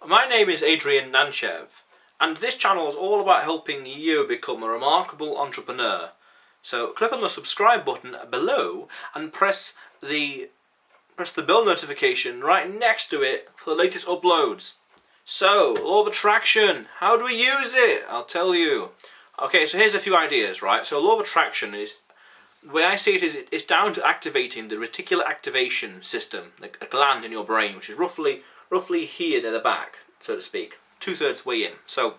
my name is Adrian Nantchev, and this channel is all about helping you become a remarkable entrepreneur. So click on the subscribe button below and press the bell notification right next to it for the latest uploads. So, law of attraction, how do we use it? I'll tell you. Okay, so here's a few ideas, right? So law of attraction is, the way I see it is, it's down to activating the reticular activation system, like a gland in your brain, which is roughly here near the back, so to speak, 2/3 way in. So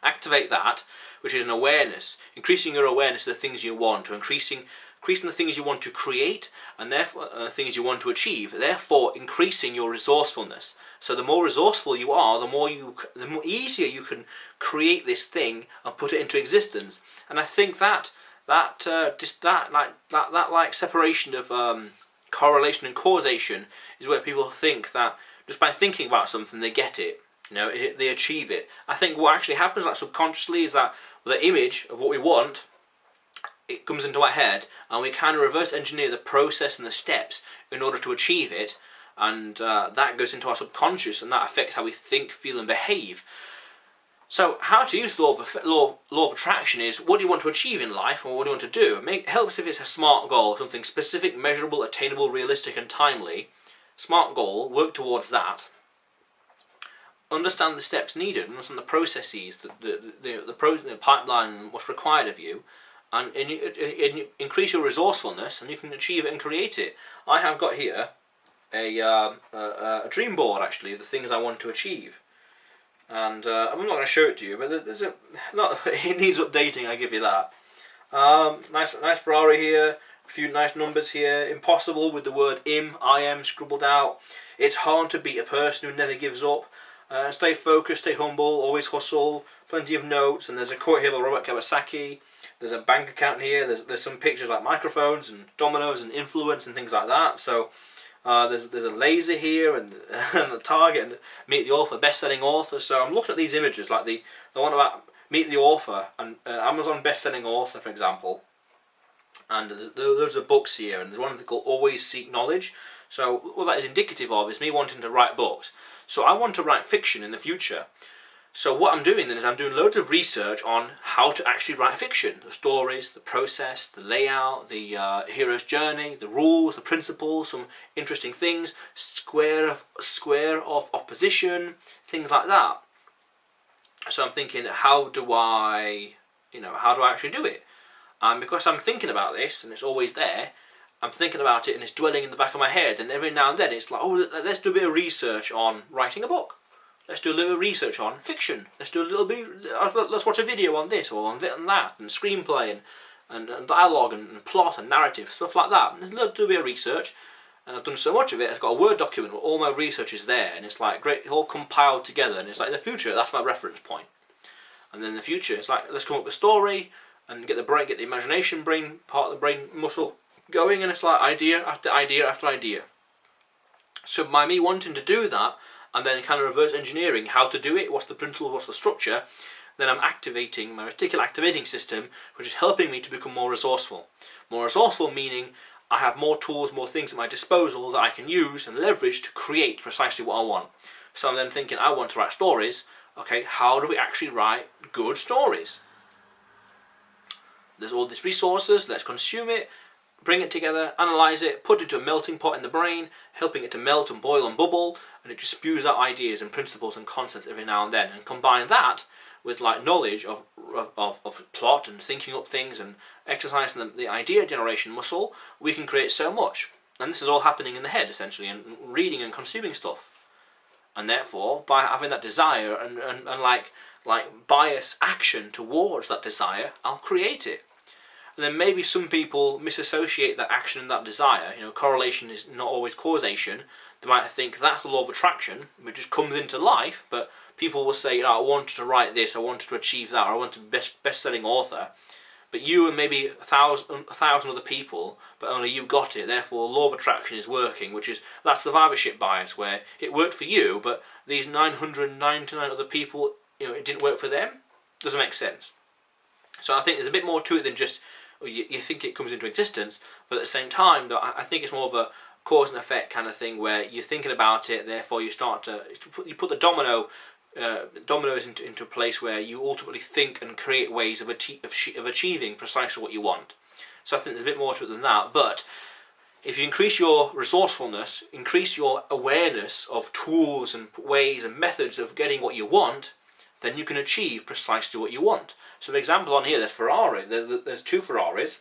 activate that, which is an awareness, increasing your awareness of the things you want, or increasing the things you want to create, and therefore things you want to achieve. Therefore, increasing your resourcefulness. So the more resourceful you are, the more easier you can create this thing and put it into existence. And I think that separation of correlation and causation is where people think that just by thinking about something they get it. You know, they achieve it. I think what actually happens, like subconsciously, is that the image of what we want, it comes into our head, and we kind of reverse engineer the process and the steps in order to achieve it, and that goes into our subconscious, and that affects how we think, feel, and behave. So, how to use the law of attraction is, what do you want to achieve in life, or what do you want to do? It helps if it's a SMART goal, something specific, measurable, attainable, realistic, and timely. SMART goal, work towards that. Understand the steps needed, understand the processes, the pipeline, and what's required of you, and you increase your resourcefulness, and you can achieve it and create it. I have got here a dream board, actually, of the things I want to achieve. And I'm not going to show it to you, but it needs updating, I give you that. Nice Ferrari here, a few nice numbers here. Impossible with the word I am scribbled out. It's hard to beat a person who never gives up. Stay focused, stay humble, always hustle. Plenty of notes, and there's a quote here by Robert Kiyosaki. There's a bank account here. There's some pictures like microphones and dominoes and influence and things like that. So there's a laser here and the target and meet the author, best-selling author. So I'm looking at these images, like the one about meet the author and Amazon best-selling author, for example. And there's loads of books here, and there's one called Always Seek Knowledge. So what that is indicative of is me wanting to write books. So I want to write fiction in the future. So what I'm doing then is I'm doing loads of research on how to actually write fiction. The stories, the process, the layout, the hero's journey, the rules, the principles, some interesting things, square of opposition, things like that. So I'm thinking, how do I actually do it? And because I'm thinking about this, and it's always there, I'm thinking about it and it's dwelling in the back of my head, and every now and then it's like, oh, let's do a bit of research on writing a book. Let's do a little research on fiction. Let's watch a video on this or on that, and screenplay and dialogue and plot and narrative, stuff like that. Let's do a bit of research, and I've done so much of it. I've got a Word document where all my research is there, and it's like great, all compiled together. And it's like in the future, that's my reference point. And then in the future, it's like let's come up with a story and get the imagination part of the brain muscle going, and it's like idea after idea after idea. So by me wanting to do that, and then kind of reverse engineering how to do it, what's the principle, what's the structure, then I'm activating my reticular activating system, which is helping me to become more resourceful. More resourceful meaning I have more tools, more things at my disposal that I can use and leverage to create precisely what I want. So I'm then thinking, I want to write stories. Okay, how do we actually write good stories? There's all these resources, let's consume it, bring it together, analyse it, put it to a melting pot in the brain, helping it to melt and boil and bubble, and it just spews out ideas and principles and concepts every now and then. And combine that with like knowledge of plot and thinking up things and exercising the idea generation muscle, we can create so much. And this is all happening in the head essentially, and reading and consuming stuff. And therefore, by having that desire and like bias action towards that desire, I'll create it. And then maybe some people misassociate that action and that desire. You know, correlation is not always causation. They might think that's the law of attraction, which just comes into life, but people will say, I wanted to write this, I wanted to achieve that, or I want to be best-selling author. But you and maybe a thousand other people, but only you got it, therefore law of attraction is working, which is that survivorship bias, where it worked for you, but these 999 other people, it didn't work for them. Doesn't make sense. So I think there's a bit more to it than just, you think it comes into existence, but at the same time, I think it's more of cause and effect kind of thing, where you're thinking about it, therefore you start to put the dominoes into a place where you ultimately think and create ways of achieving precisely what you want. So I think there's a bit more to it than that, but if you increase your resourcefulness, increase your awareness of tools and ways and methods of getting what you want, then you can achieve precisely what you want. So, an example on here, there's Ferrari. There's two Ferraris,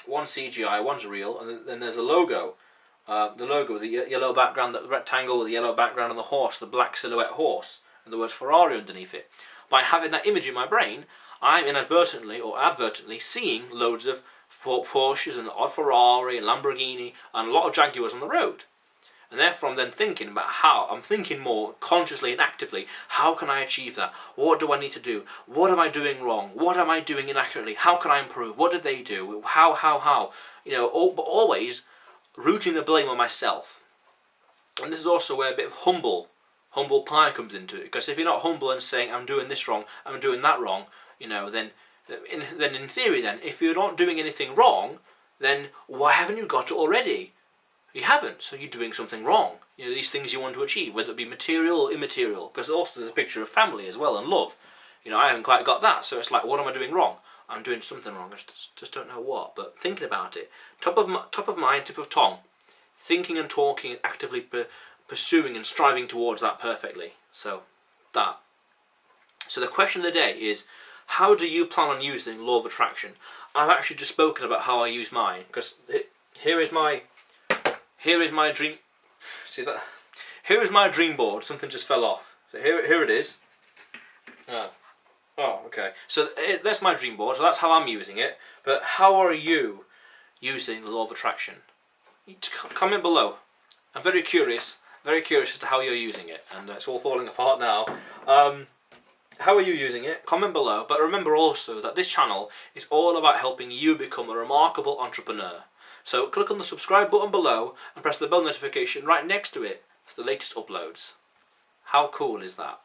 one CGI, one's real, and then there's a logo. The logo with the yellow background, the rectangle with the yellow background, and the horse, the black silhouette horse, and the words Ferrari underneath it. By having that image in my brain, I'm inadvertently or advertently seeing loads of Porsches and the odd Ferrari and Lamborghini and a lot of Jaguars on the road. And therefore I'm then thinking about how, I'm thinking more consciously and actively, how can I achieve that? What do I need to do? What am I doing wrong? What am I doing inaccurately? How can I improve? What did they do? How? You know, but always rooting the blame on myself. And this is also where a bit of humble pie comes into it. Because if you're not humble and saying, I'm doing this wrong, I'm doing that wrong, you know, then in theory then, if you're not doing anything wrong, then why haven't you got it already? You haven't, so you're doing something wrong. You know, these things you want to achieve, whether it be material or immaterial. Because also there's a picture of family as well and love. You know, I haven't quite got that, so it's like, what am I doing wrong? I'm doing something wrong, I just don't know what. But thinking about it, top of mind, tip of tongue, thinking and talking and actively pursuing and striving towards that perfectly. So, that. So the question of the day is, how do you plan on using law of attraction? I've actually just spoken about how I use mine, because here is my dream. See that? Here is my dream board. Something just fell off. So here it is. Oh, okay. So that's my dream board. So that's how I'm using it. But how are you using the law of attraction? Comment below. I'm very curious as to how you're using it, and it's all falling apart now. How are you using it? Comment below. But remember also that this channel is all about helping you become a remarkable entrepreneur. So click on the subscribe button below and press the bell notification right next to it for the latest uploads. How cool is that?